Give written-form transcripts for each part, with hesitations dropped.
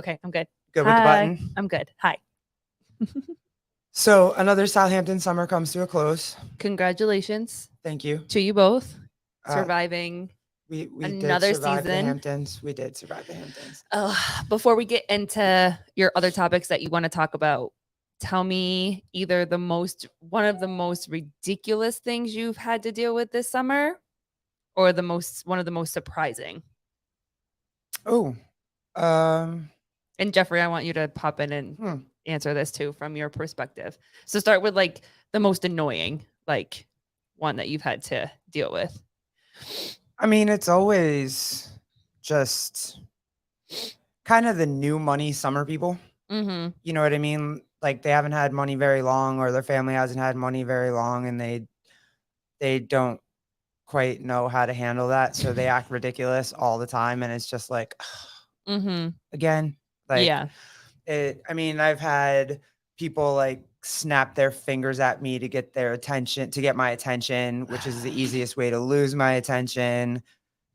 Okay, I'm good. Good with the Hi. button? I'm good. Hi. So another Southampton summer comes to a close. Congratulations Thank you. to you both Uh, surviving we did another survive the season. Hamptons. We did survive the Hamptons. Before we get into your other topics that you want to talk about, tell me either one of the most ridiculous things you've had to deal with this summer, or one of the most surprising. Oh, And Jeffrey, I want you to pop in and answer this too from your perspective. So start with like the most annoying, like one that you've had to deal with. I mean, it's always just kind of the new money summer people. Mm-hmm. You know what I mean? Like they haven't had money very long, or their family hasn't had money very long, and they don't quite know how to handle that, so they act ridiculous all the time, and it's just like, Mm-hmm. again, like Yeah. I mean, I've had people like snap their fingers at me to get my attention, which is the easiest way to lose my attention.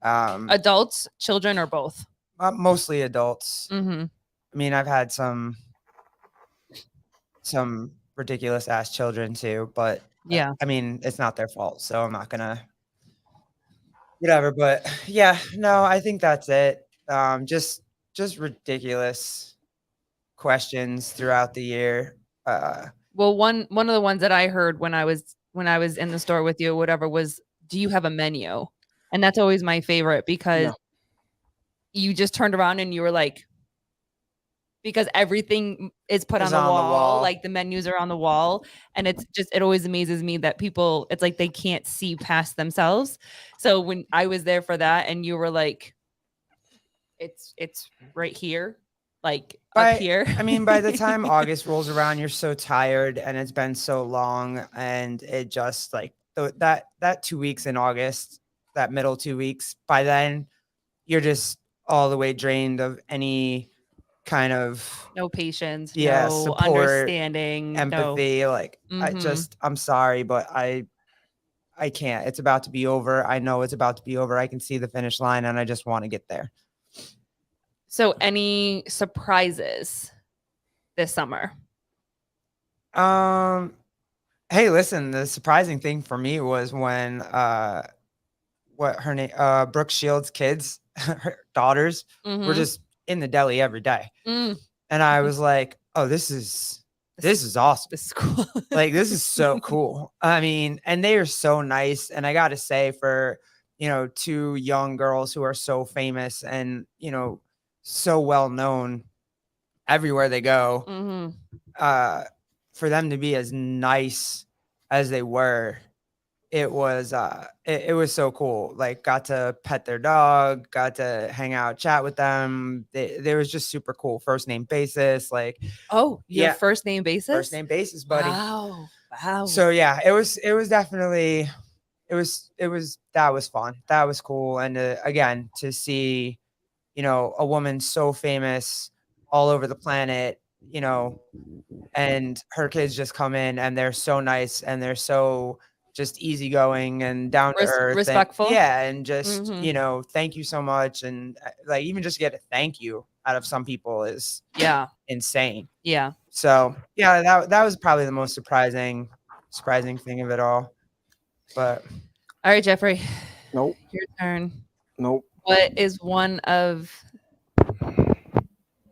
Adults, children, or both? Mostly adults. Mm-hmm. I mean, I've had some ridiculous ass children too, but Yeah. I mean, it's not their fault, so I'm not gonna whatever. But yeah, no, I think that's it. Just ridiculous questions throughout the year. Well, one of the ones that I heard when I was in the store with you, whatever, was, do you have a menu? And that's always my favorite because No. you just turned around and you were like, because everything is put Is on the on the wall, wall. like the menus are on the wall, and it always amazes me that people, it's like they can't see past themselves. So when I was there for that and you were like, it's right here, like up here. I mean, by the time August rolls around, you're so tired and it's been so long, and it just like that 2 weeks in August, that middle 2 weeks, by then you're just all the way drained of any kind of No patience, yeah, no support, understanding, no. empathy. Like Mhm. I'm sorry, but I can't. It's about to be over. I know it's about to be over. I can see the finish line and I just want to get there. So any surprises this summer? Hey, listen, the surprising thing for me was when what her name Brooke Shields' kids, her daughters, were Mhm. just in the deli every day. Mm. And I was like, "Oh, this is awesome. This is cool. Like, this is so cool." I mean, and they are so nice, and I got to say, for, two young girls who are so famous and, so well known everywhere they go, Mhm. for them to be as nice as they were, it was so cool. Like, got to pet their dog, got to hang out, chat with them. They was just super cool. First name basis, like, Oh, your yeah, first name basis? first name basis, buddy. Wow. Wow. So yeah, it was definitely that was fun. That was cool. And again, to see, a woman so famous all over the planet, and her kids just come in and they're so nice and they're so just easygoing and down to earth, and Respectful. yeah, and just, Mhm. thank you so much. And like, even just get a thank you out of some people is Yeah. insane. Yeah. So yeah, that was probably the most surprising thing of it all. But All right, Jeffrey. Nope. Your turn. Nope. What is one of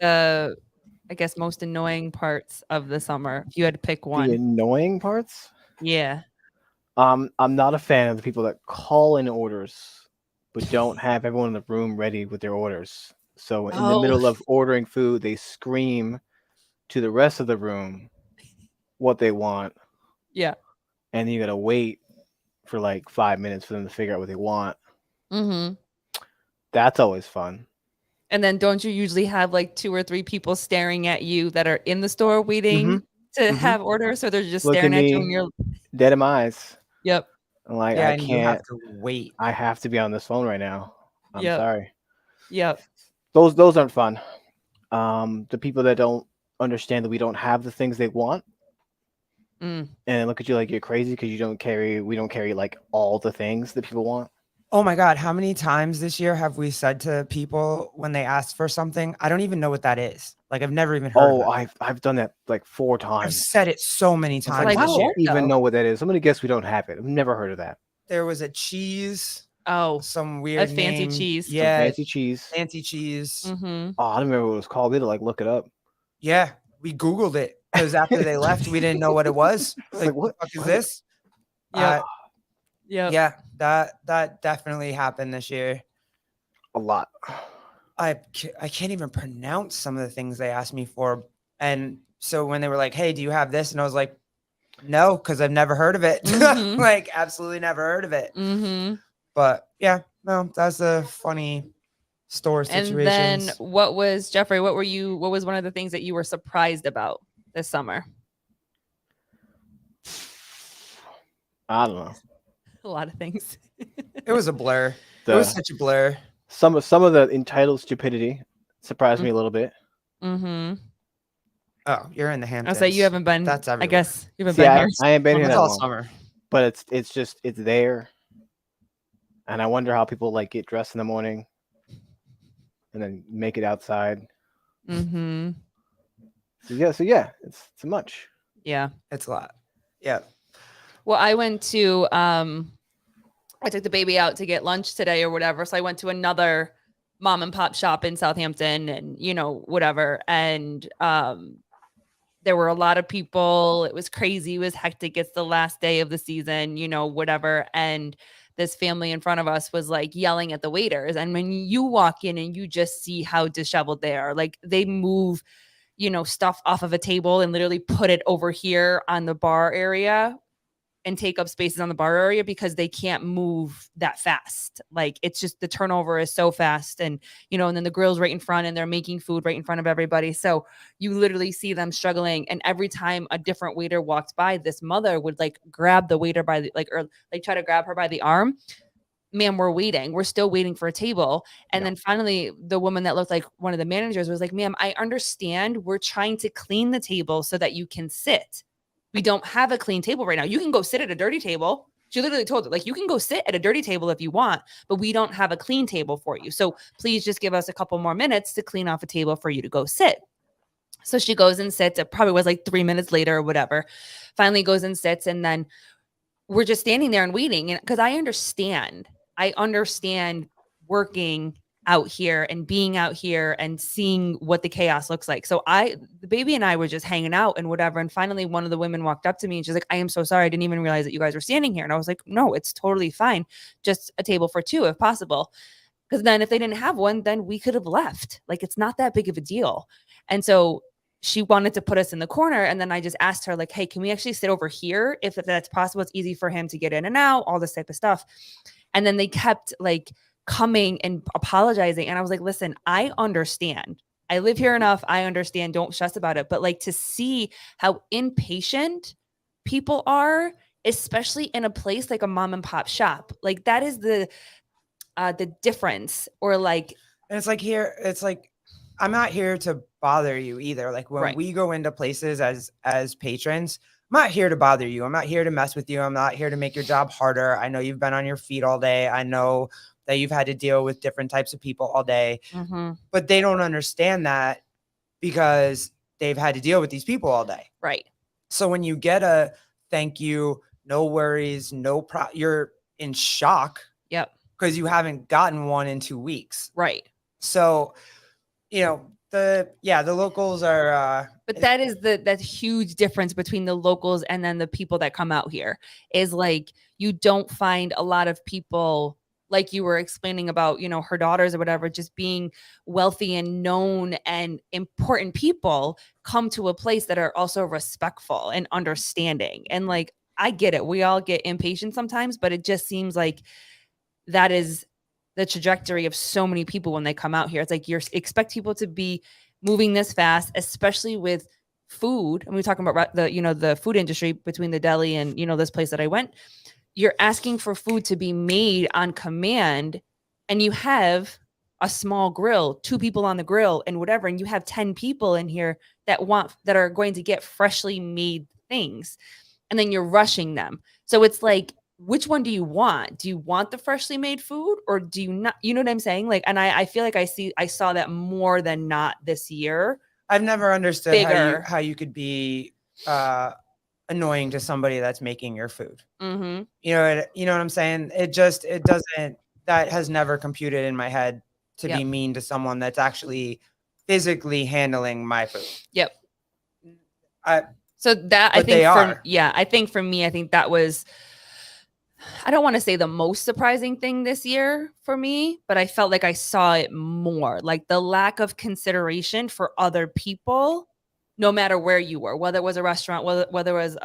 the, I guess, most annoying parts of the summer? If you had to pick The one. annoying parts? Yeah. I'm not a fan of the people that call in orders but don't have everyone in the room ready with their orders. So in the middle of ordering food, they scream to the rest of the room what they want, Yeah. and you gotta wait for like 5 minutes for them to figure out what they want. Mhm. That's always fun. And then don't you usually have like 2 or 3 people staring at you that are in the store waiting to have orders? So they're just Look at staring at you and me, you're dead in my eyes. Yep. I'm like, yeah, I and you have can't. to wait. I have to be on this phone right now. I'm Yep. sorry. Yep. Those aren't fun. The people that don't understand that we don't have the things they want, Mm. and look at you like you're crazy because we don't carry like all the things that people want. Oh my God, how many times this year have we said to people when they ask for something, I don't even know what that is. Like I've never even heard of Oh, it. I've done that like 4 I've times. said it so many I was times like, Like this "How do year. I what, even though? know what that is?" I'm gonna guess we don't have it. I've never heard of that. There was a cheese, Oh, some a weird fancy name. cheese. Some Yeah, fancy cheese. fancy cheese. Mm-hmm. Oh, I don't remember what it was called. We had to like look it up. Yeah, we Googled it because after they left, we didn't know what it was. It's Like, like, the what? fuck is What? this? Yep. Uh, Yep. yeah, that definitely happened this year. A lot. I can't even pronounce some of the things they asked me for. And so when they were like, "Hey, do you have this?" and I was like, "No, because I've never heard of it." Mhm. Like, absolutely never heard of it. Mm-hmm. But yeah, no, that's a funny store And then situations. what was Jeffrey? What was one of the things that you were surprised about this summer? I don't know. A lot of things. It was a blur. It was The such a blur. some of the entitled stupidity surprised me a little bit. Mm-hmm. Oh, you're in the I'll Hamptons. say you haven't been. That's I everywhere. guess you haven't See, been I here. ain't been here That's that all long, summer. but it's there, and I wonder how people like get dressed in the morning and then make it outside. Mm-hmm. So yeah, it's too much. Yeah. It's a lot. Yeah. Well, I went to I took the baby out to get lunch today or whatever. So I went to another mom and pop shop in Southampton and whatever. And there were a lot of people. It was crazy. It was hectic. It's the last day of the season, whatever. And this family in front of us was like yelling at the waiters. And when you walk in and you just see how disheveled they are, like they move, stuff off of a table and literally put it over here on the bar area and take up spaces on the bar area because they can't move that fast. Like it's just the turnover is so fast and and then the grill's right in front and they're making food right in front of everybody. So you literally see them struggling. And every time a different waiter walked by, this mother would like grab the waiter by the or like try to grab her by the arm. Ma'am, we're waiting. We're still waiting for a table. And then finally, the woman that looked like one of the managers was like, "Ma'am, I understand. We're trying to clean the table so that you can sit. We don't have a clean table right now. You can go sit at a dirty table." She literally told her, like, "You can go sit at a dirty table if you want, but we don't have a clean table for you. So please just give us a couple more minutes to clean off a table for you to go sit." So she goes and sits. It probably was like 3 minutes later or whatever. Finally goes and sits. And then we're just standing there and waiting. And because I understand working out here and being out here and seeing what the chaos looks like. So the baby and I were just hanging out and whatever. And finally, one of the women walked up to me and she's like, "I am so sorry. I didn't even realize that you guys were standing here." And I was like, "No, it's totally fine. Just a table for two if possible." Because then if they didn't have one, then we could have left. Like it's not that big of a deal. And so she wanted to put us in the corner. And then I just asked her, like, "Hey, can we actually sit over here? If that's possible, it's easy for him to get in and out, all this type of stuff." And then they kept like coming and apologizing. And I was like, "Listen, I understand. I live here enough. I understand. Don't stress about it." But like to see how impatient people are, especially in a place like a mom and pop shop, like that is the difference. Or like, And it's like I'm not here to bother you either. Like when Right. we go into places as patrons, I'm not here to bother you. I'm not here to mess with you. I'm not here to make your job harder. I know you've been on your feet all day. I know that you've had to deal with different types of people all day. But they don't understand that because they've had to deal with these people all day. right. So when you get a thank you, no worries, you're in shock Yep. because you haven't gotten one in 2 weeks. Right. So, the locals are But that is that huge difference between the locals and then the people that come out here is like, you don't find a lot of people like you were explaining about, her daughters or whatever, just being wealthy and known and important people come to a place that are also respectful and understanding. And like, I get it. We all get impatient sometimes, but it just seems like that is the trajectory of so many people when they come out here. It's like you expect people to be moving this fast, especially with food. And we're talking about the food industry between the deli and this place that I went. You're asking for food to be made on command, and you have a small grill, 2 people on the grill and whatever, and you have 10 people in here that are going to get freshly made things, and then you're rushing them. So it's like which one do you want? Do you want the freshly made food or do you not? You know what I'm saying? Like, and I feel like I saw that more than not this year. I've never understood Bigger. how you could be annoying to somebody that's making your food. Mm-hmm. You know what I'm saying? It doesn't, that has never computed in my head to Yep. be mean to someone that's actually physically handling my food. Yep. I So that I But think they for are. yeah, I think for me, I think that was, I don't want to say the most surprising thing this year for me, but I felt like I saw it more, like the lack of consideration for other people, no matter where you were, whether it was a restaurant, whether it was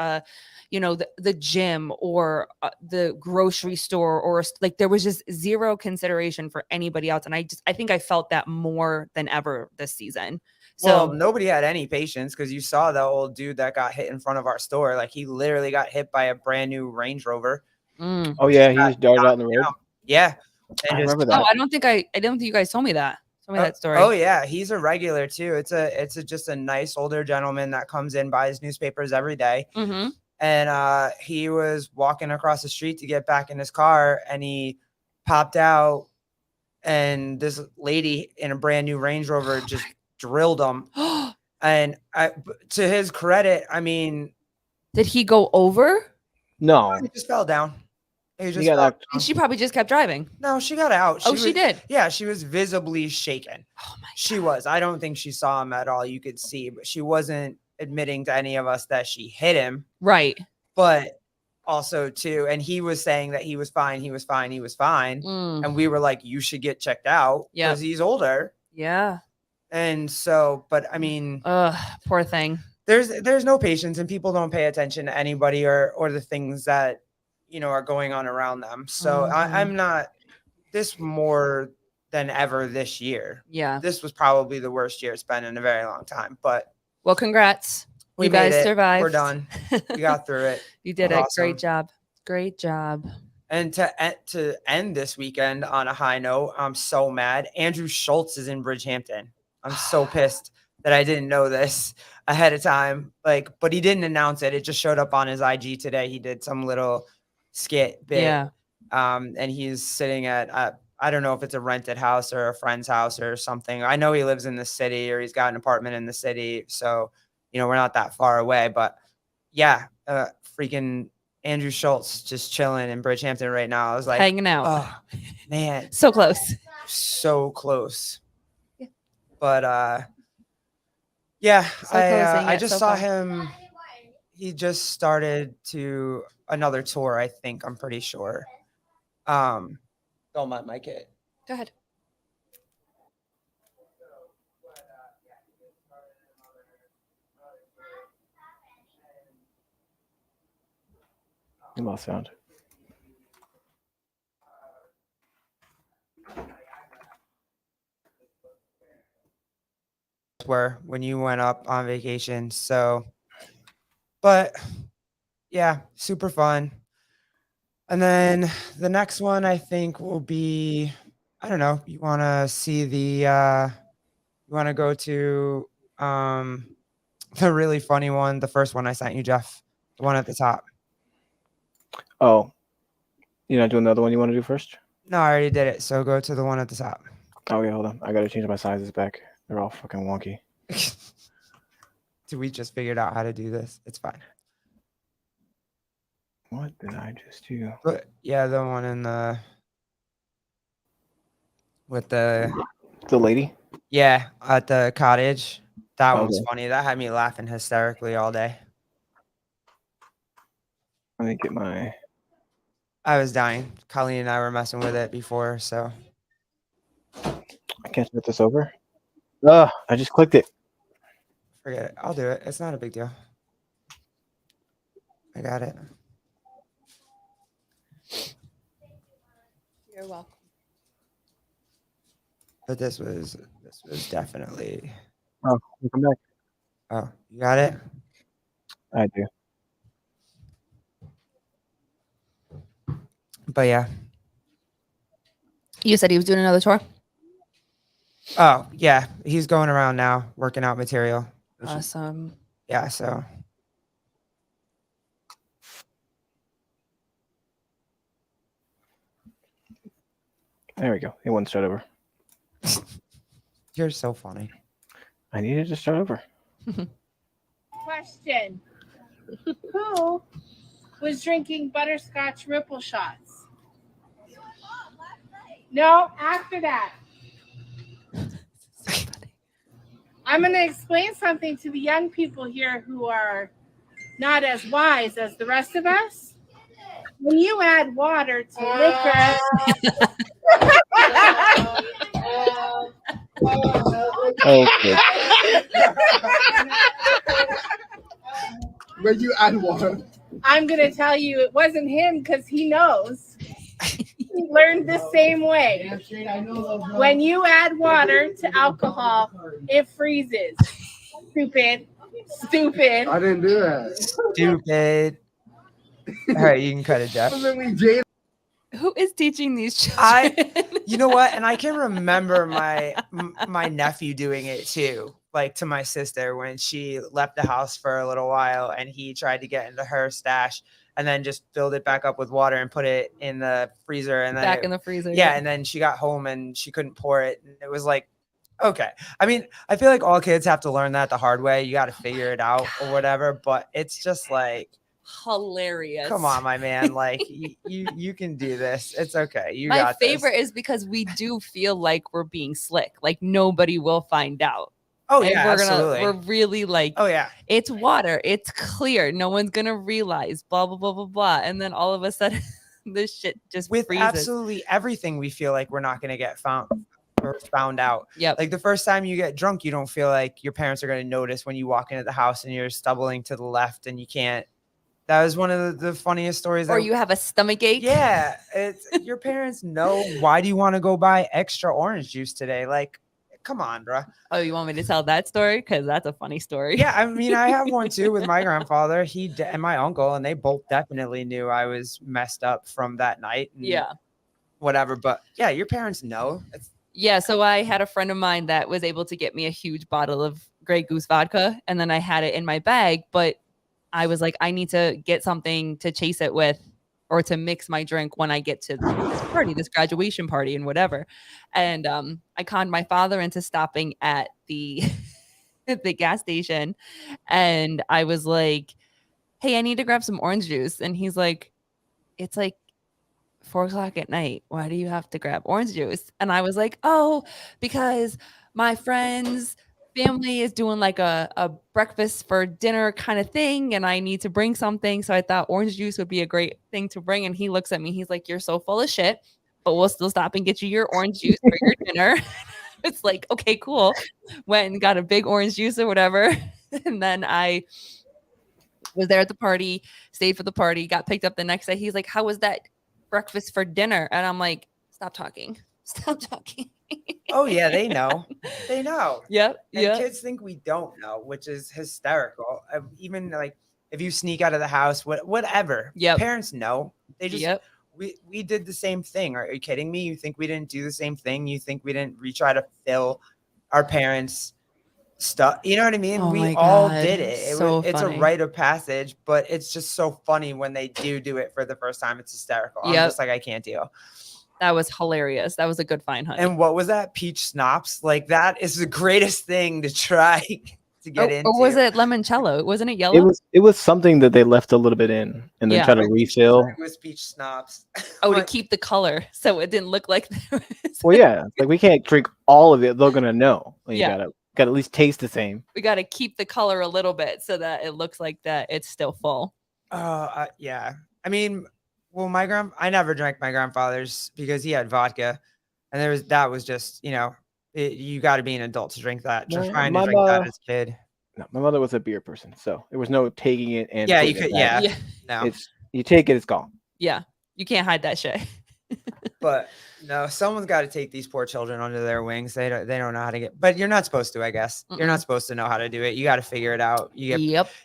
the gym or the grocery store, or like there was just zero consideration for anybody else, and I think I felt that more than ever this season. Well, So nobody had any patience because you saw the old dude that got hit in front of our store. Like he literally got hit by a brand new Range Rover. Oh yeah, he just darted out in the road. Yeah. I And just, remember that. I don't think you guys told me that. Tell me that story. oh yeah, he's a regular too. It's just a nice older gentleman that comes in, buys newspapers every day. Mm-hmm. And he was walking across the street to get back in his car, and he popped out, and this lady in a brand new Range Rover just drilled him. And to his credit, I mean, Did he go over? No, he just fell down. He just got fell knocked- down. And she probably just kept driving. No, she got out. She did. Yeah, she was visibly shaken. Oh my She was. I don't think she saw him at all. You could see, but she wasn't admitting to any of us that she hit him. Right. But also too, and he was saying that he was fine. Mm. And we were like, you should get checked out Yep. because he's older. Yeah. And so, but I mean, Poor thing. there's no patience, and people don't pay attention to anybody or the things that are going on around them. So I'm not, this more than ever this year. Yeah. This was probably the worst year it's been in a very long time. But Well, congrats. we You guys made it. survived. We're done. We got through it. You did it. Awesome. Great job. Great job. And to end this weekend on a high note, I'm so mad. Andrew Schultz is in Bridgehampton. I'm so pissed that I didn't know this ahead of time. But he didn't announce it. It just showed up on his IG today. He did some little skit bit. Yeah. And he's sitting at I don't know if it's a rented house or a friend's house or something. I know he lives in the city, or he's got an apartment in the city. So, we're not that far away. But yeah, freaking Andrew Schultz just chilling in Bridgehampton right now. I was like, Hanging out. oh man, So close. so close. Yeah. But yeah, So close and I yet just so saw far. him. He just started to another tour, I think. I'm pretty sure. Don't mind my kid. Go ahead. You lost sound. Were when you went up on vacation. So, but yeah, super fun. And then the next one I think will be, I don't know, you want to see you want to go to the really funny one, the first one I sent you, Jeff, the one at the top. Oh, you're not doing the other one you want to do first? No, I already did it. So go to the one at the top. Okay, hold on. I gotta change my sizes back. They're all fucking wonky. We just figured out how to do this. It's fine. What did I just do? But yeah, the one in the with the lady? Yeah, at the cottage. That one's Okay. funny. That had me laughing hysterically all day. Let me get my. I was dying. Colleen and I were messing with it before, so I can't start this over. Ugh, I just clicked it. forget it. I'll do it. It's not a big deal. I got it. You're welcome. But this was definitely. Oh, welcome back. Oh, you got it? I do. But yeah. You said he was doing another tour? Oh, yeah. He's going around now working out material. Awesome. Yeah, so There we go. It wouldn't start over. You're so funny. I needed to start over. Question. Who was drinking butterscotch ripple shots? No, after that. I'm going to explain something to the young people here who are not as wise as the rest of us. When you add water to liquor, Okay. When you add water. I'm going to tell you it wasn't him because he knows. He learned the same way. When you add water to alcohol, it freezes. Stupid. I didn't do that. Stupid. All right, you can cut it, Jeff. Who is teaching these children? You know what? And I can remember my nephew doing it too, like to my sister when she left the house for a little while and he tried to get into her stash and then just filled it back up with water and put it in the freezer and then Back in the freezer. yeah, and then she got home and she couldn't pour it. And it was like, okay. I mean, I feel like all kids have to learn that the hard way. You got to figure it out or whatever, but it's just like, hilarious. come on, my man. Like you can do this. It's okay. You My got this. favorite is because we do feel like we're being slick. Like nobody will find out. Oh And yeah, absolutely. we're really like, Oh yeah. it's water. It's clear. No one's gonna realize. Blah blah blah blah blah. And then all of a sudden, this shit just With freezes. absolutely everything, we feel like we're not going to get found out. Yep. Like the first time you get drunk, you don't feel like your parents are going to notice when you walk into the house and you're stumbling to the left and you can't. That was one of the funniest stories. Or you have a stomach ache. Yeah, it's your parents know. Why do you want to go buy extra orange juice today? Like, come on, bro. Oh, you want me to tell that story? Because that's a funny story. Yeah, I mean, I have one too with my grandfather. And my uncle, and they both definitely knew I was messed up from that night. And Yeah. whatever. But yeah, your parents know. Yeah. So I had a friend of mine that was able to get me a huge bottle of Grey Goose vodka, and then I had it in my bag. But I was like, I need to get something to chase it with or to mix my drink when I get to this party, this graduation party and whatever. And I conned my father into stopping at the the gas station. And I was like, hey, I need to grab some orange juice. And he's like, it's like 4:00 at night. Why do you have to grab orange juice? And I was like, oh, because my friend's family is doing like a breakfast for dinner kind of thing. And I need to bring something. So I thought orange juice would be a great thing to bring. And he looks at me. He's like, you're so full of shit, but we'll still stop and get you your orange juice for your dinner. It's like, okay, cool. Went and got a big orange juice or whatever. And then I was there at the party, stayed for the party, got picked up the next day. He's like, how was that breakfast for dinner? And I'm like, stop talking. Stop talking. Oh yeah, they know. They know. Yep. And Yep. kids think we don't know, which is hysterical. Even like if you sneak out of the house, whatever. Yep. Parents know. They just Yep. we did the same thing. Are you kidding me? You think we didn't do the same thing? You think we didn't try to fill our parents' stuff? You know what I mean? Oh we my all God. did it. So It's a funny. rite of passage, but it's just so funny when they do it for the first time. It's hysterical. I'm Yep. just like, I can't deal. That was hilarious. That was a good find, honey. And what was that? Peach schnapps? Like that is the greatest thing to try to get into. Or was it limoncello? Wasn't it yellow? It was something that they left a little bit in and then Yeah. try to refill. It was peach schnapps. Oh, to Like, keep the color so it didn't look like there was. Well, yeah, like we can't drink all of it. They're gonna know. Like, Yeah. You gotta at least taste the same. We got to keep the color a little bit so that it looks like that it's still full. yeah. I mean, well, I never drank my grandfather's because he had vodka, and that was just, you got to be an adult to drink that. No, Trying my to drink that mom- as a kid. No, my mother was a beer person, so there was no taking it and Yeah, you putting it could. back. Yeah, no. It's you take it, it's gone. Yeah. You can't hide that shit. But no, someone's got to take these poor children under their wings. They don't know how to get. But you're not supposed to, I guess. You're not supposed to know how to do it. You got to figure it out. You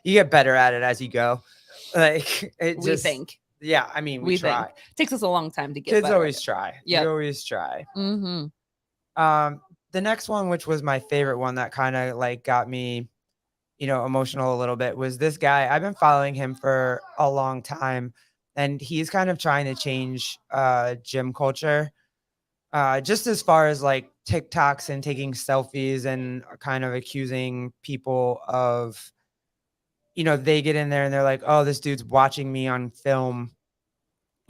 get better at it as you go. Like We think. Yeah, I mean, we try. think. It takes us a long time to get Kids better always at it. try. Yep. You always try. Mm-hmm. The next one, which was my favorite one that kind of like got me, emotional a little bit, was this guy. I've been following him for a long time, and he's kind of trying to change gym culture. just as far as like TikToks and taking selfies and kind of accusing people of, they get in there and they're like, oh, this dude's watching me on film.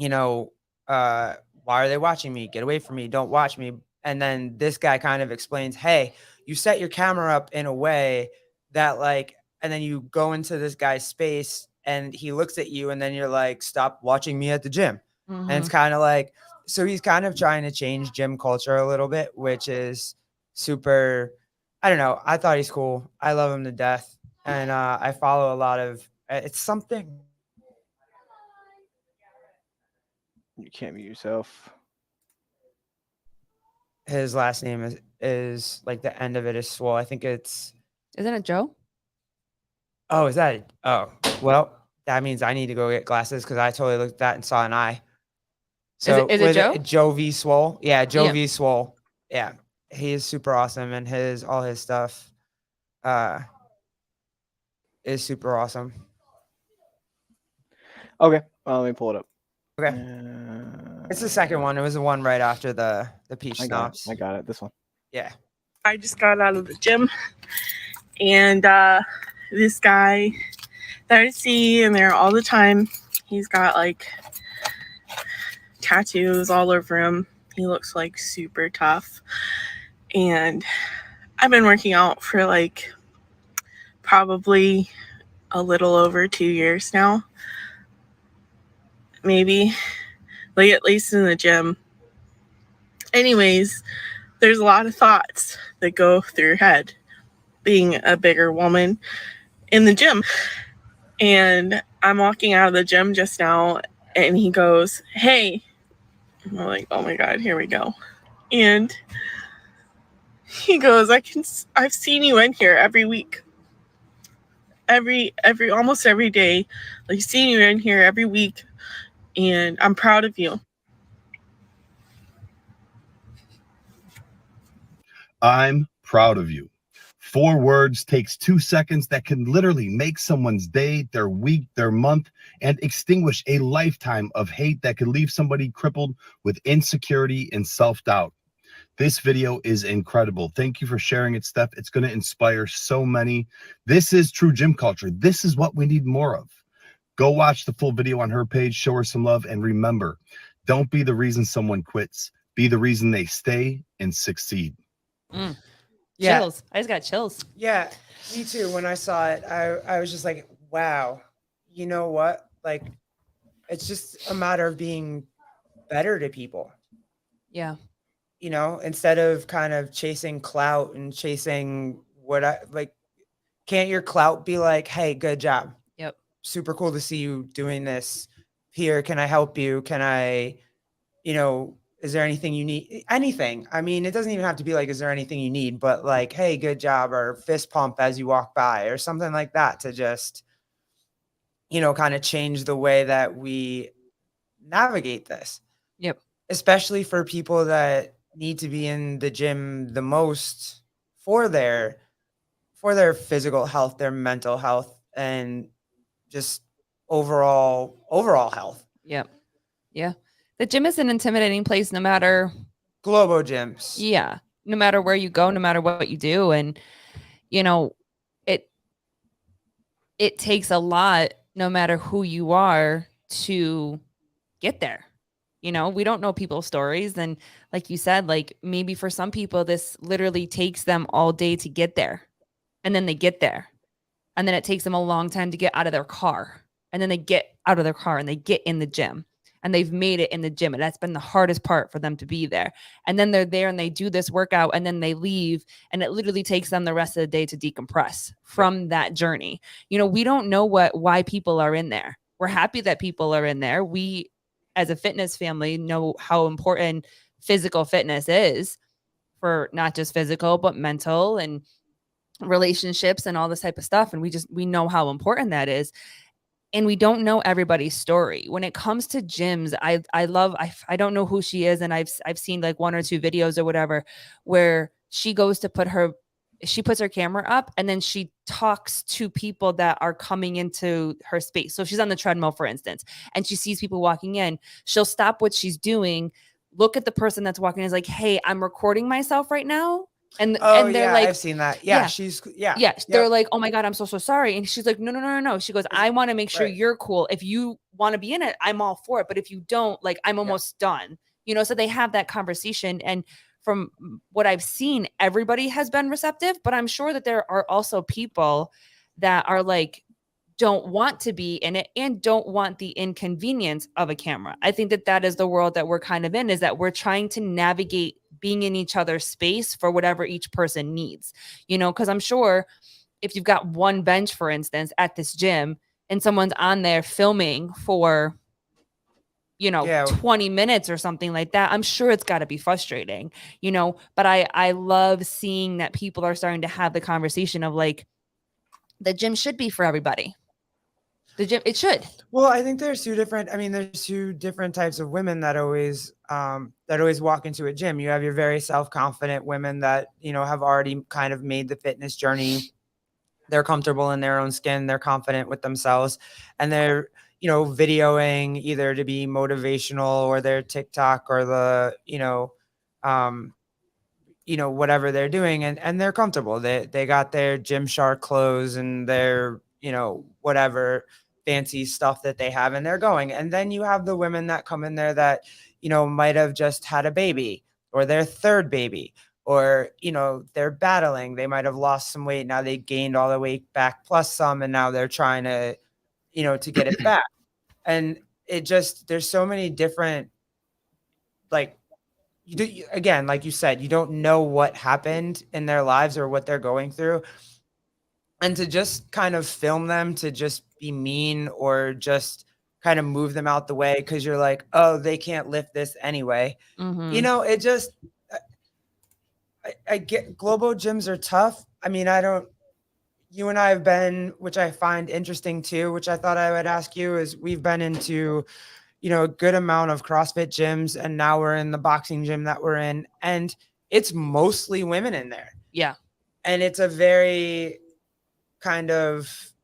you know, why are they watching me? Get away from me. Don't watch me. And then this guy kind of explains, hey, you set your camera up in a way that like, and then you go into this guy's space and he looks at you and then you're like, stop watching me at the gym. And it's kind of like, so he's kind of trying to change gym culture a little bit, which is super, I don't know. I thought he's cool. I love him to death. And I follow a lot of, it's something. You can't mute yourself. His last name is like the end of it is Swole. I think it's. Isn't it Joe? Oh, is that? Oh, well, that means I need to go get glasses because I totally looked at that and saw an eye. So is it Joe? Joe V Swole. Yeah, Joe Yeah. V Swole. Yeah, he is super awesome, and all his stuff is super awesome. Okay, let me pull it up. Okay, it's the second one. It was the one right after the peach I got schnapps. it. I got it. This one. Yeah. I just got out of the gym, and this guy that I see in there all the time, he's got like tattoos all over him. He looks like super tough, and I've been working out for like probably a little over 2 years now, maybe, like at least in the gym. Anyways, there's a lot of thoughts that go through your head being a bigger woman in the gym. And I'm walking out of the gym just now and he goes, hey. I'm like, oh my God, here we go. And he goes, I've seen you in here every week. Almost every day. Like, seeing you in here every week. And I'm proud of you. I'm proud of you. 4 words takes 2 seconds that can literally make someone's day, their week, their month, and extinguish a lifetime of hate that could leave somebody crippled with insecurity and self-doubt. This video is incredible. Thank you for sharing it, Steph. It's going to inspire so many. This is true gym culture. This is what we need more of. Go watch the full video on her page, show her some love, and remember, don't be the reason someone quits. Be the reason they stay and succeed. Yeah. Chills. I just got chills. Yeah, me too. When I saw it, I was just like, wow, you know what? Like, it's just a matter of being better to people. Yeah. Instead of kind of chasing clout and chasing can't your clout be like, hey, good job. Yep. Super cool to see you doing this here. Can I help you? Can I, is there anything you need? Anything. I mean, it doesn't even have to be like, is there anything you need? But like, hey, good job, or fist pump as you walk by, or something like that to just, kind of change the way that we navigate this. Yep. Especially for people that need to be in the gym the most for their physical health, their mental health, and just overall health. Yep. Yeah. The gym is an intimidating place no matter. Globo gyms. Yeah. No matter where you go, no matter what you do. And, it takes a lot, no matter who you are, to get there. We don't know people's stories. And like you said, like maybe for some people, this literally takes them all day to get there. And then they get there. And then it takes them a long time to get out of their car. And then they get out of their car and they get in the gym. And they've made it in the gym. And that's been the hardest part for them to be there. And then they're there and they do this workout and then they leave. And it literally takes them the rest of the day to decompress from that journey. We don't know why people are in there. We're happy that people are in there. We, as a fitness family, know how important physical fitness is for not just physical, but mental and relationships and all this type of stuff. And we know how important that is. And we don't know everybody's story. When it comes to gyms, I don't know who she is. And I've seen like 1 or 2 videos or whatever, where she goes to she puts her camera up and then she talks to people that are coming into her space. So if she's on the treadmill, for instance, and she sees people walking in, she'll stop what she's doing, look at the person that's walking is like, hey, I'm recording myself right now. And Oh and they're yeah, like, I've seen that. Yeah, yeah, Yep. they're like, oh my God, I'm so sorry. And she's like, no. She goes, I want to make sure Right. you're cool. If you want to be in it, I'm all for it. But if you don't, like, I'm almost done. So they have that conversation. And from what I've seen, everybody has been receptive, but I'm sure that there are also people that are like, don't want to be in it and don't want the inconvenience of a camera. I think that is the world that we're kind of in, is that we're trying to navigate being in each other's space for whatever each person needs, because I'm sure if you've got one bench, for instance, at this gym and someone's on there filming for, 20 minutes or something like that, I'm sure it's got to be frustrating, but I love seeing that people are starting to have the conversation of like, the gym should be for everybody. The gym, it should. Well, I think there's two different types of women that always walk into a gym. You have your very self-confident women that, have already kind of made the fitness journey. They're comfortable in their own skin, they're confident with themselves, and they're, videoing either to be motivational or their TikTok or the, whatever they're doing, and they're comfortable. They got their Gymshark clothes and their, whatever fancy stuff that they have, and they're going. And then you have the women that come in there that, might have just had a baby or their third baby, or, they're battling. They might have lost some weight. Now they gained all the weight back plus some, and now they're trying to, to get it back. And it just, there's so many different, like, again, like you said, you don't know what happened in their lives or what they're going through. And to just kind of film them to just be mean or just kind of move them out the way because you're like, oh, they can't lift this anyway. Mm-hmm. It just, I get, Globo gyms are tough. I mean, you and I have been, which I find interesting too, which I thought I would ask you, is we've been into, a good amount of CrossFit gyms, and now we're in the boxing gym that we're in, and it's mostly women in there. Yeah. And it's a very kind of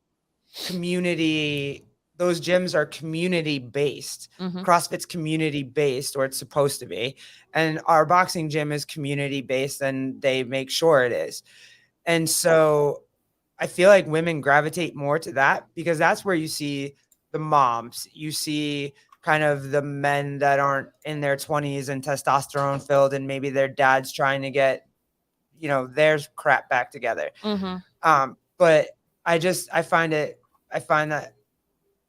community. Those gyms are community based. Mm-hmm. CrossFit's community based, or it's supposed to be. And our boxing gym is community based, and they make sure it is. And so I feel like women gravitate more to that because that's where you see the moms, you see kind of the men that aren't in their 20s and testosterone filled, and maybe their dad's trying to get, their crap back together. Mm-hmm. But I find that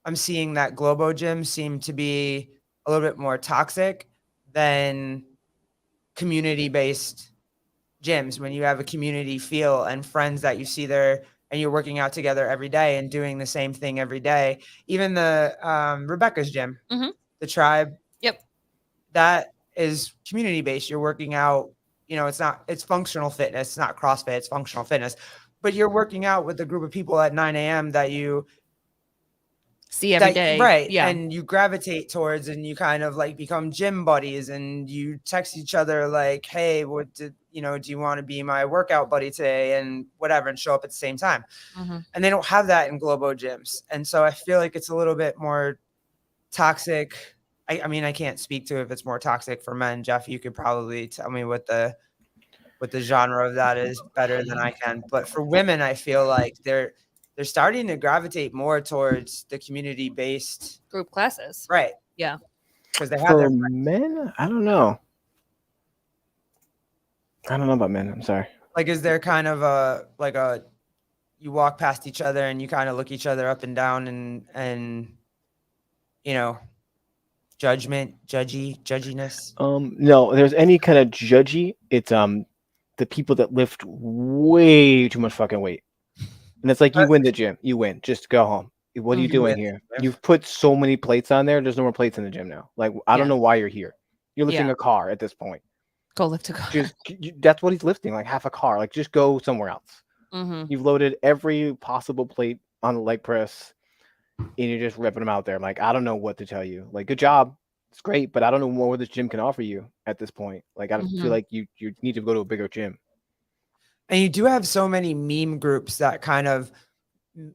I'm seeing that Globo gyms seem to be a little bit more toxic than community-based gyms, when you have a community feel and friends that you see there and you're working out together every day and doing the same thing every day. Even the Rebecca's gym, Mm-hmm. the Tribe. Yep. That is community-based. You're working out, it's functional fitness. It's not CrossFit, it's functional fitness. But you're working out with a group of people at 9 a.m. that you see every day. Right. Yeah. And you gravitate towards, and you kind of like become gym buddies, and you text each other like, hey, do you want to be my workout buddy today, and whatever, and show up at the same time. Mm-hmm. And they don't have that in Globo gyms. And so I feel like it's a little bit more toxic. I mean, I can't speak to if it's more toxic for men. Jeff, you could probably tell me what the genre of that is better than I can. But for women, I feel like they're starting to gravitate more towards the community-based group classes. Right. Yeah. Because they have For their men, I don't know. I don't know about men. I'm sorry. like, is there kind of you walk past each other and you kind of look each other up and down and judginess? No, there's any kind of judgy. It's the people that lift way too much fucking weight. And it's like, you win the gym. You win. Just go home. What are you doing here? You've put so many plates on there. There's no more plates in the gym now. Like, I don't know why you're here. You're lifting a car at this point. Go lift a car. That's what he's lifting, like half a car. Like, just go somewhere else. Mm-hmm. You've loaded every possible plate on the leg press, and you're just ripping them out there. I'm like, I don't know what to tell you. Like, good job. It's great, but I don't know what this gym can offer you at this point. Like, I feel like you need to go to a bigger gym. And you do have so many meme groups that kind of,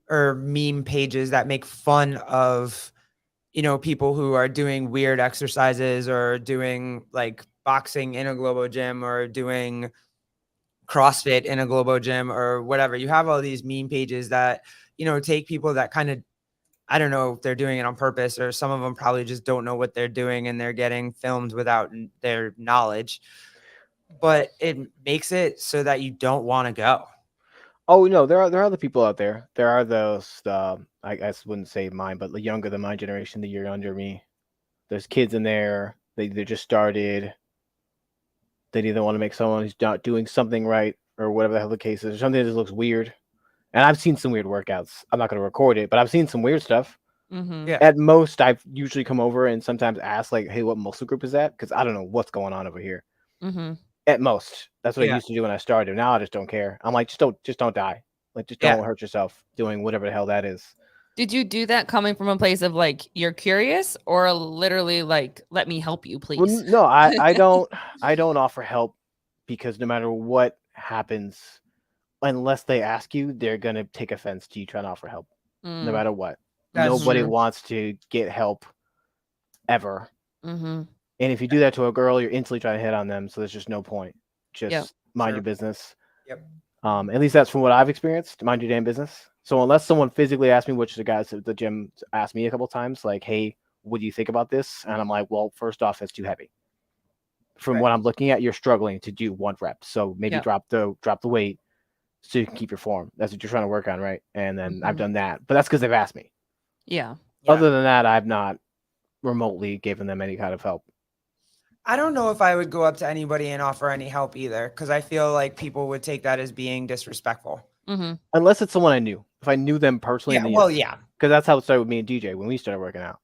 or meme pages that make fun of, people who are doing weird exercises or doing like boxing in a Globo gym or doing CrossFit in a Globo gym or whatever. You have all these meme pages that, take people that kind of, I don't know if they're doing it on purpose, or some of them probably just don't know what they're doing and they're getting filmed without their knowledge. But it makes it so that you don't want to go. Oh no, there are other people out there. There are those. I guess wouldn't say mine, but younger than my generation, the year under me. There's kids in there. They just started. They either want to make someone who's not doing something right or whatever the hell the case is, or something that just looks weird. And I've seen some weird workouts. I'm not going to record it, but I've seen some weird stuff. Mm-hmm. Yeah. At most, I've usually come over and sometimes ask like, "Hey, what muscle group is that?" Because I don't know what's going on over here. Mm-hmm. At most, that's what I Yeah. used to do when I started. Now I just don't care. I'm like, just don't die. Like, just Yeah. don't hurt yourself doing whatever the hell that is. Did you do that coming from a place of like you're curious, or literally like let me help you, please? Well, no, I don't. I don't offer help because no matter what happens, unless they ask you, they're gonna take offense to you trying to offer help, no matter what. That's Nobody true. wants to get help ever. Mm-hmm. And if you do that to a girl, you're instantly trying to hit on them. So there's just no point. Just Yep. mind True. your business. Yep. At least that's from what I've experienced. Mind your damn business. So unless someone physically asked me, which the guys at the gym asked me a couple times, like, "Hey, what do you think about this?" And I'm like, "Well, first off, it's too heavy. From Right. what I'm looking at, you're struggling to do 1 rep. So maybe Yep. drop the weight so you can keep your form. That's what you're trying to work on, right?" And then I've Mhm. done that, but that's because they've asked me. Yeah. Yeah. Other than that, I've not remotely given them any kind of help. I don't know if I would go up to anybody and offer any help either, because I feel like people would take that as being disrespectful. Mm-hmm. Unless it's someone I knew. If I knew them personally, Yeah, then well, yes. yeah. Because that's how it started with me and DJ when we started working out.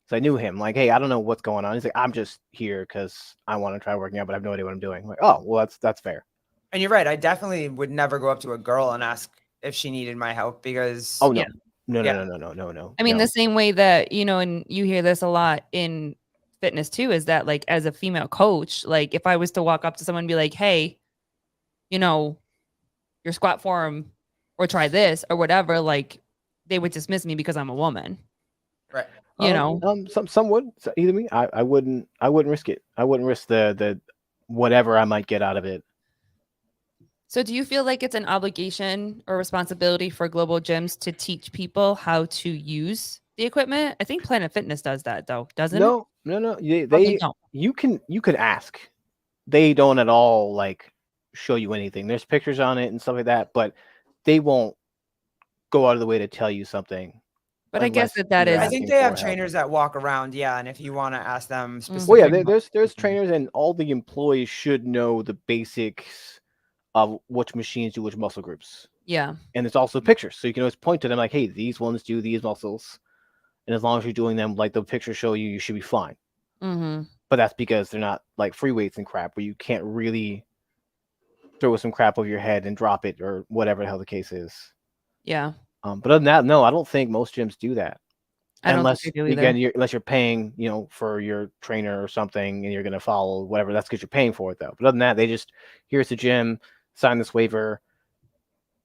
So I knew him. Like, "Hey, I don't know what's going on." He's like, "I'm just here because I want to try working out, but I have no idea what I'm doing." I'm like, "Oh, well, that's fair." And you're right. I definitely would never go up to a girl and ask if she needed my help because Oh no, Yeah. no, Yeah. no. I mean, no. the same way that, and you hear this a lot in fitness too, is that like as a female coach, like if I was to walk up to someone and be like, "Hey, your squat form or try this or whatever," like they would dismiss me because I'm a woman. right. Some would. So either me. I wouldn't risk it. I wouldn't risk the whatever I might get out of it. So do you feel like it's an obligation or responsibility for global gyms to teach people how to use the equipment? I think Planet Fitness does that though, doesn't it? No. Oh, They don't. you can ask. They don't at all like show you anything. There's pictures on it and stuff like that, but they won't go out of the way to tell you something. But I guess that you're is. I think asking they have for help. trainers that walk around. Yeah. And if you want to ask them Well, specifically. yeah, there's trainers, and all the employees should know the basics of which machines do which muscle groups. Yeah. And there's also pictures, so you can always point to them like, "Hey, these ones do these muscles," and as long as you're doing them like the pictures show you, you should be fine. Mm-hmm. But that's because they're not like free weights and crap where you can't really throw some crap over your head and drop it or whatever the hell the case is. Yeah. But other than that, no, I don't think most gyms do that. I don't Unless think they do either. again, unless you're paying, for your trainer or something, and you're gonna follow whatever. That's because you're paying for it, though. But other than that, they just here's the gym, sign this waiver,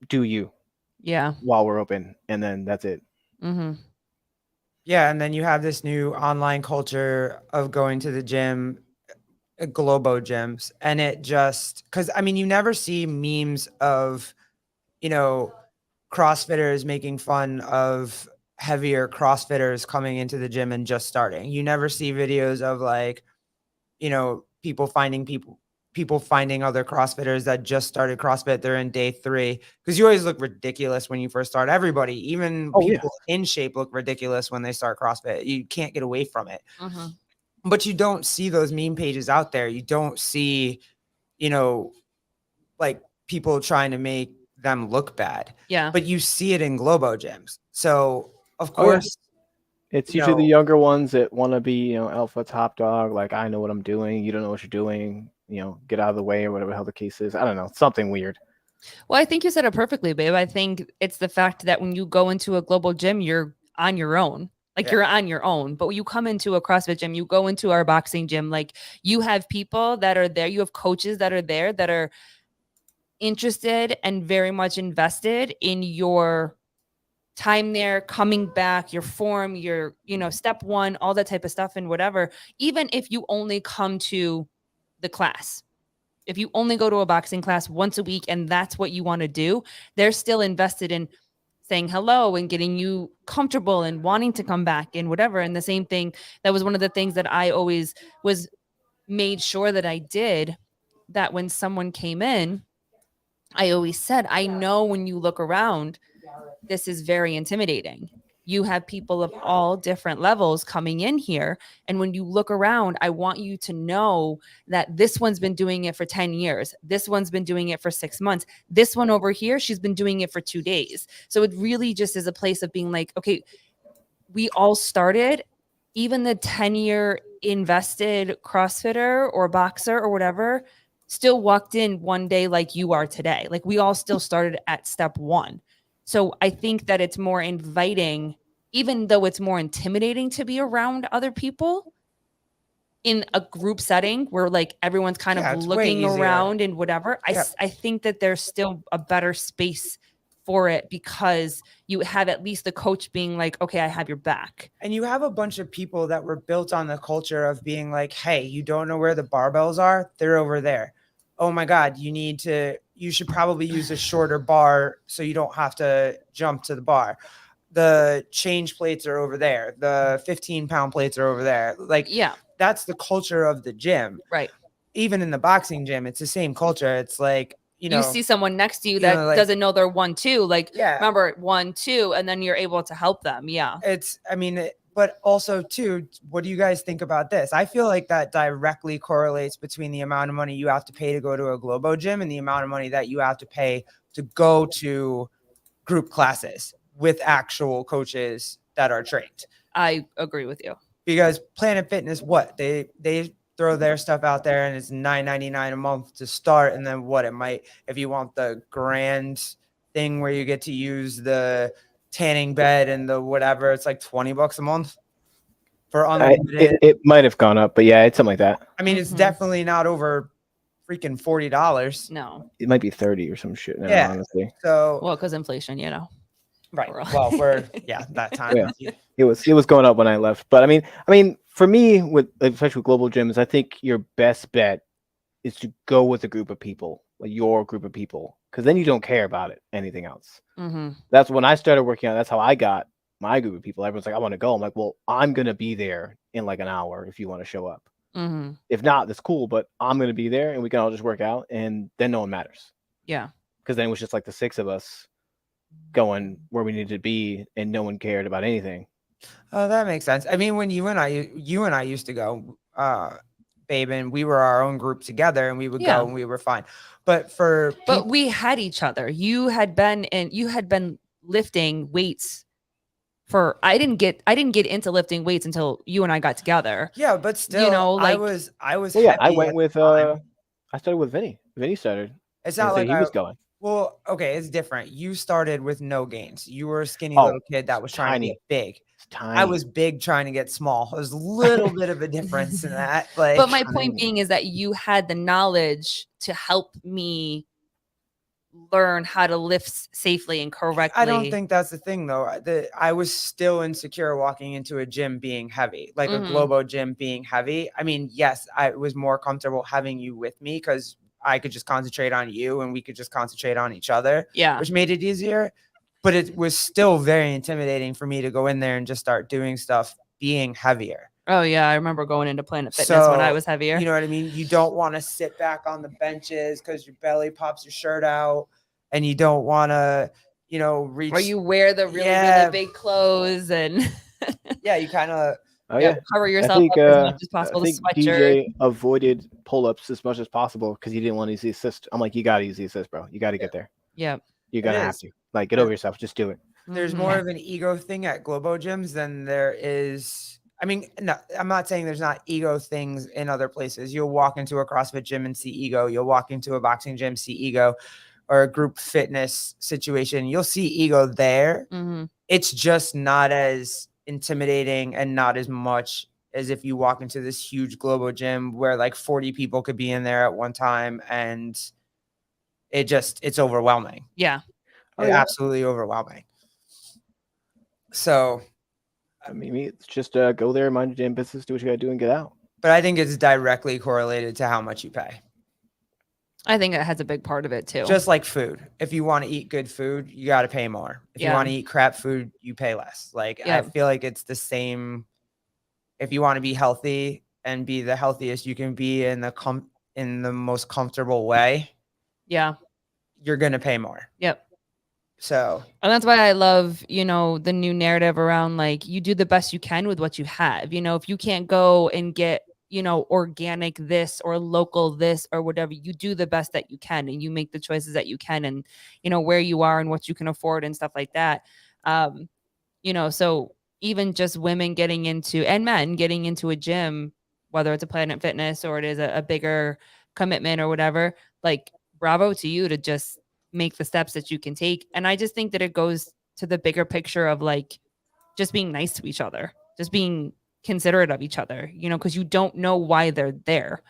do you Yeah. while we're open, and then that's it. Mm-hmm. Yeah. And then you have this new online culture of going to the gym, Globo gyms. And it just, because I mean, you never see memes of, CrossFitters making fun of heavier CrossFitters coming into the gym and just starting. You never see videos of like, people finding other CrossFitters that just started CrossFit. They're in day 3 because you always look ridiculous when you first start. Everybody, even Oh, yeah. people in shape, look ridiculous when they start CrossFit. You can't get away from it. Mm-hmm. But you don't see those meme pages out there. You don't see, like people trying to make them look bad. Yeah. But you see it in Globo gyms. So of Oh, yeah. course, It's you usually the know- younger ones that want to be, alpha top dog. Like, I know what I'm doing. You don't know what you're doing. Get out of the way or whatever the hell the case is. I don't know. Something weird. Well, I think you said it perfectly, babe. I think it's the fact that when you go into a global gym, you're on your own. Like Yeah. you're on your own. But when you come into a CrossFit gym, you go into our boxing gym, like you have people that are there. You have coaches that are there that are interested and very much invested in your time there, coming back, your form, your, step one, all that type of stuff and whatever, even if you only come to the class, if you only go to a boxing class once a week and that's what you want to do, they're still invested in saying hello and getting you comfortable and wanting to come back and whatever. And the same thing, that was one of the things that I always was made sure that I did, that when someone came in, I always said, I know when you look around, this is very intimidating. You have people of all different levels coming in here. And when you look around, I want you to know that this one's been doing it for 10 years. This one's been doing it for 6 months. This one over here, she's been doing it for 2 days. So it really just is a place of being like, okay, we all started, even the 10-year invested CrossFitter or boxer or whatever, still walked in one day like you are today. Like we all still started at step one. So I think that it's more inviting, even though it's more intimidating to be around other people in a group setting where like everyone's kind Yeah, of it's way looking easier. around and whatever. Yeah. I think that there's still a better space for it because you have at least the coach being like, okay, I have your back. And you have a bunch of people that were built on the culture of being like, hey, you don't know where the barbells are? They're over there. Oh my God, you should probably use a shorter bar so you don't have to jump to the bar. The change plates are over there. The 15-pound plates are over there. Like, Yeah, that's the culture of the gym. right. Even in the boxing gym, it's the same culture. It's like, You see someone next to you you that know, like- doesn't know they're 1-2. Like, Yeah. remember 1-2, and then you're able to help them. Yeah. But also too, what do you guys think about this? I feel like that directly correlates between the amount of money you have to pay to go to a Globo gym and the amount of money that you have to pay to go to group classes with actual coaches that are trained. I agree with you. Because Planet Fitness, what they throw their stuff out there and it's $9.99 a month to start, and then what it might, if you want the grand thing where you get to use the tanning bed and the whatever, it's like $20 a month for unlimited. It might have gone up, but yeah, it's something like that. I mean, it's definitely not over freaking $40. No. It might be 30 or some shit now, Yeah. honestly. So Well, because inflation, right. we're all- Well, we're that time. Yeah. It was going up when I left. But I mean, for me, with especially with global gyms, I think your best bet is to go with a group of people, like your group of people, because then you don't care about anything else. Mm-hmm. That's when I started working out. That's how I got my group of people. Everyone's like, I want to go. I'm like, well, I'm gonna be there in like an hour if you want to show up. Mm-hmm. If not, that's cool. But I'm gonna be there, and we can all just work out, and then no one matters. Yeah. Because then it was just like the 6 of us going where we needed to be, and no one cared about anything. Oh, that makes sense. I mean, when you and I used to go, babe, and we were our own group together, and we would Yeah. go and we were fine. But for But we had each other. You had been lifting weights for I didn't get into lifting weights until you and I got together. yeah, but still, like- I was. Well, yeah, I heavy went at with the time. I started with Vinny. Vinny started. It's And not so like he was going. Well, okay, it's different. You started with no gains. You were a skinny Oh, little kid that was trying tiny. to get big. It's tiny. I was big trying to get small. There's a little bit of a difference in that. Like, But my point being is that you had the knowledge to help me learn how to lift safely and correctly. I don't think that's the thing though. I was still insecure walking into a gym being heavy, like Mhm. a Globo gym being heavy. I mean, yes, I was more comfortable having you with me because I could just concentrate on you and we could just concentrate on each other, Yeah. which made it easier. But it was still very intimidating for me to go in there and just start doing stuff being heavier. Oh yeah, I remember going into Planet Fitness when I So, was heavier. You know what I mean? You don't want to sit back on the benches because your belly pops your shirt out, and you don't want to, reach. Or you wear the really, Yeah. really big clothes and Yeah, you kind of. Oh yeah. cover I yourself think, up as much as possible. I The think sweatshirt. DJ avoided pull-ups as much as possible because he didn't want to use the assist. I'm like, you got to use the assist, bro. You got to get there. Yeah. You're going to have is. to. Like, get over yourself. Just do it. There's Mhm. more of an ego thing at Globo gyms than there is. I mean, no, I'm not saying there's not ego things in other places. You'll walk into a CrossFit gym and see ego. You'll walk into a boxing gym, see ego, or a group fitness situation. You'll see ego there. Mhm. It's just not as intimidating and not as much as if you walk into this huge Globo gym where like 40 people could be in there at one time, and it's overwhelming. Yeah. Oh, yeah. Absolutely overwhelming. So, I mean, it's just go there, mind your damn business, do what you gotta do, and get out. but I think it's directly correlated to how much you pay. I think it has a big part of it too. Just like food. If you want to eat good food, you got to pay more. If you Yeah. want to eat crap food, you pay less. Like, I Yep. feel like it's the same. If you want to be healthy and be the healthiest you can be in the most comfortable way, Yeah. you're going to pay more. Yep. So, And that's why I love, the new narrative around like you do the best you can with what you have. If you can't go and get, organic this or local this or whatever, you do the best that you can and you make the choices that you can and, where you are and what you can afford and stuff like that. So even just women getting into and men getting into a gym, whether it's a Planet Fitness or it is a bigger commitment or whatever, like bravo to you to just make the steps that you can take. And I just think that it goes to the bigger picture of like just being nice to each other, just being considerate of each other, because you don't know why they're there.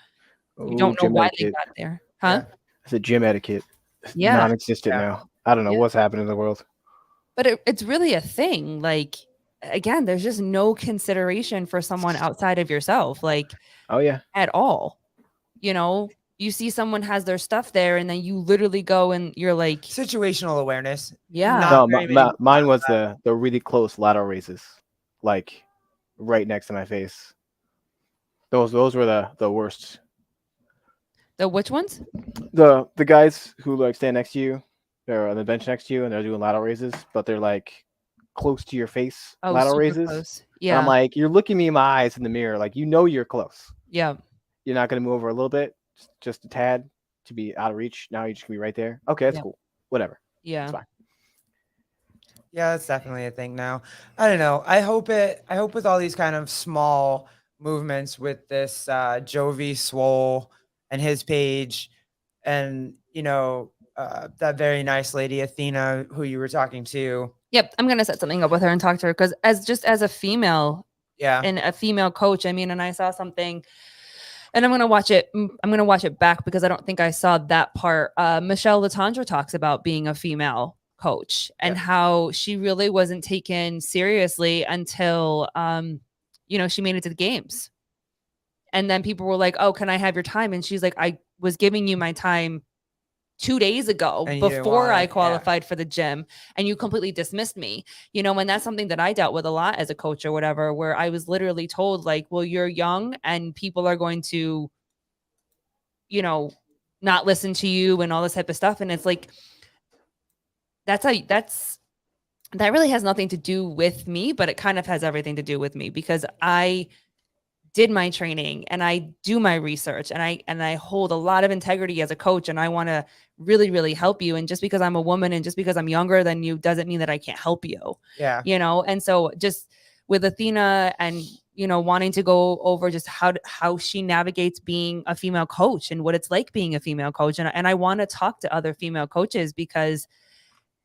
You don't know Gym why they etiquette. got there. Huh? yeah. It's a gym etiquette. It's Yeah. non-existent Yeah. now. I don't know Yeah. what's happening in the world. But it's really a thing. Like, again, there's just no consideration for someone outside of yourself, like Oh yeah. at all. You see someone has their stuff there and then you literally go and you're like, situational awareness. yeah. No, Not very many mine was the really close lateral raises, like right next to my face. Those were the worst. The which ones? The guys who like stand next to you, they're on the bench next to you, and they're doing lateral raises, but they're like close to your face. Oh, lateral super raises. close. And Yeah. I'm like, you're looking me in my eyes in the mirror, like you're close. Yeah. You're not gonna move over a little bit, just a tad to be out of reach. Now you're just gonna be right there. Okay, that's Yeah. cool. Whatever. Yeah. It's fine. Yeah, that's definitely a thing now. I don't know. I hope with all these kind of small movements with this Jovi Swole and his page and that very nice lady Athena who you were talking to. Yep. I'm gonna set something up with her and talk to her because as a female Yeah. and a female coach, I mean, and I saw something and I'm gonna watch it back because I don't think I saw that part. Michelle Latondra talks about being a female coach and how she really wasn't taken seriously until she made it to the games. And then people were like, "Oh, can I have your time?" And she's like, "I was giving you my time 2 days ago And you didn't before want I it, yeah. qualified for the gym and you completely dismissed me." And that's something that I dealt with a lot as a coach or whatever, where I was literally told like, "Well, you're young and people are going to, not listen to you and all this type of stuff." And it's like, that really has nothing to do with me, but it kind of has everything to do with me because I did my training and I do my research and I hold a lot of integrity as a coach and I want to really, really help you. And just because I'm a woman and just because I'm younger than you doesn't mean that I can't help you. Yeah. And so just with Athena and wanting to go over just how she navigates being a female coach and what it's like being a female coach. And I want to talk to other female coaches because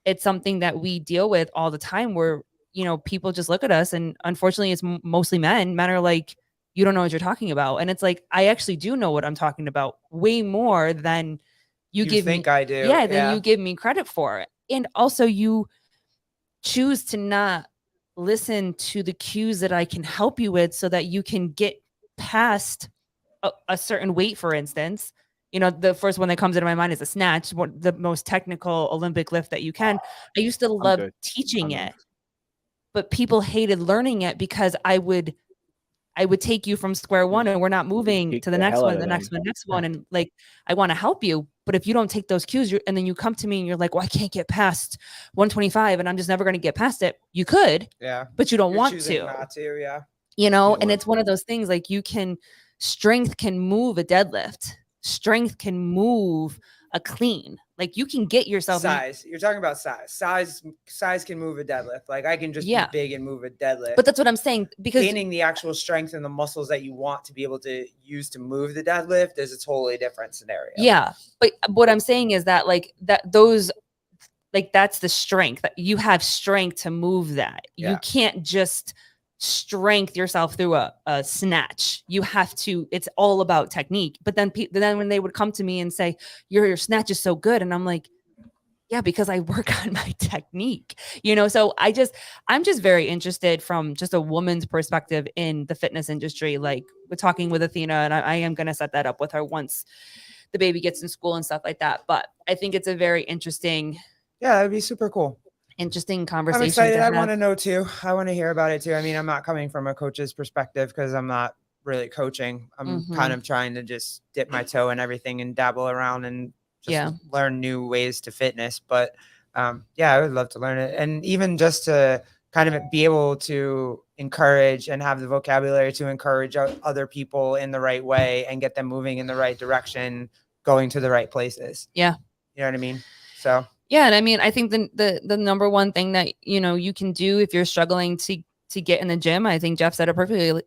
it's something that we deal with all the time where, people just look at us and unfortunately it's mostly men. Men are like, you don't know what you're talking about. And it's like, I actually do know what I'm talking about way more than you give think me. I do. Yeah. Then you give me credit for it. And also you choose to not listen to the cues that I can help you with so that you can get past a certain weight, for instance. The first one that comes into my mind is a snatch, the most technical Olympic lift that you can. I used to love teaching it, but people hated learning it because I would take you from square one and we're not moving to the next one, the next one. And like, I want to help you. But if you don't take those cues and then you come to me and you're like, well, I can't get past 125 and I'm just never going to get past it. You could, but you don't want to. Not to, yeah. And it's one of those things like strength can move a deadlift. Strength can move a clean. Like you can get yourself size. You're talking about size. Size can move a deadlift. Like I can just be big and move a deadlift. But that's what I'm saying because gaining the actual strength and the muscles that you want to be able to use to move the deadlift is a totally different scenario. Yeah, but what I'm saying is that that's the strength. You have strength to move that. Yeah. You can't just strength yourself through a snatch. You have to, it's all about technique. But then when they would come to me and say, your snatch is so good. And I'm like, Yeah, because I work on my technique, so I'm just very interested from just a woman's perspective in the fitness industry. Like we're talking with Athena, and I am going to set that up with her once the baby gets in school and stuff like that. But I think it's a very interesting that'd be super cool. conversation. I'm excited. To I want to have. know too. I want to hear about it too. I mean, I'm not coming from a coach's perspective because I'm not really coaching. I'm kind of trying to just dip my toe in everything and dabble around and just learn new ways to fitness. But I would love to learn it. And even just to kind of be able to encourage and have the vocabulary to encourage other people in the right way and get them moving in the right direction, going to the right places. Yeah. You know what I mean? So. Yeah, and I mean, I think the number one thing that you can do if you're struggling to get in the gym, I think Jeff said it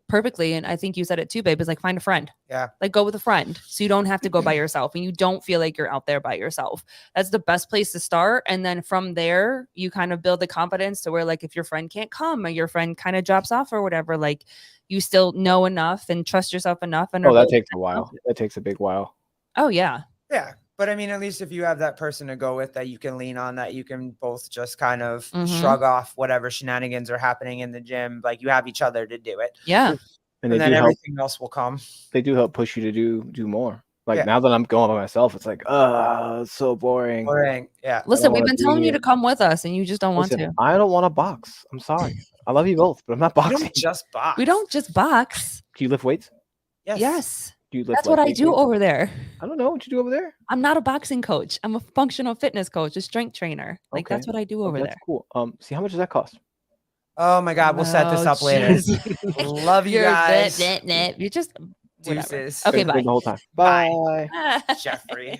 perfectly, and I think you said it too, babe, is like find a friend. Yeah. Like go with a friend, so you don't have to go by yourself, and you don't feel like you're out there by yourself. That's the best place to start, and then from there, you kind of build the confidence to where, like, if your friend can't come or your friend kind of drops off or whatever, like you still know enough and trust yourself enough. And that takes a while. That takes a big while. Oh yeah. Yeah. But I mean, at least if you have that person to go with that you can lean on, that you can both just kind of shrug off whatever shenanigans are happening in the gym. Like you have each other to do it. Yeah. And then everything else will come. They do help push you to do more. Like now that I'm going by myself, it's like, it's so boring. Yeah. Listen, we've been telling you to come with us and you just don't want to. I don't want to box. I'm sorry. I love you both, but I'm not boxing. We don't just box. We don't just box. Do you lift weights? Yes. That's what I do over there. I don't know what you do over there. I'm not a boxing coach. I'm a functional fitness coach, a strength trainer. Like that's what I do over there. Cool. See, how much does that cost? Oh my God, we'll set this up later. Love you guys. You're just Deuces. Okay, bye. The whole time. Bye. Jeffrey.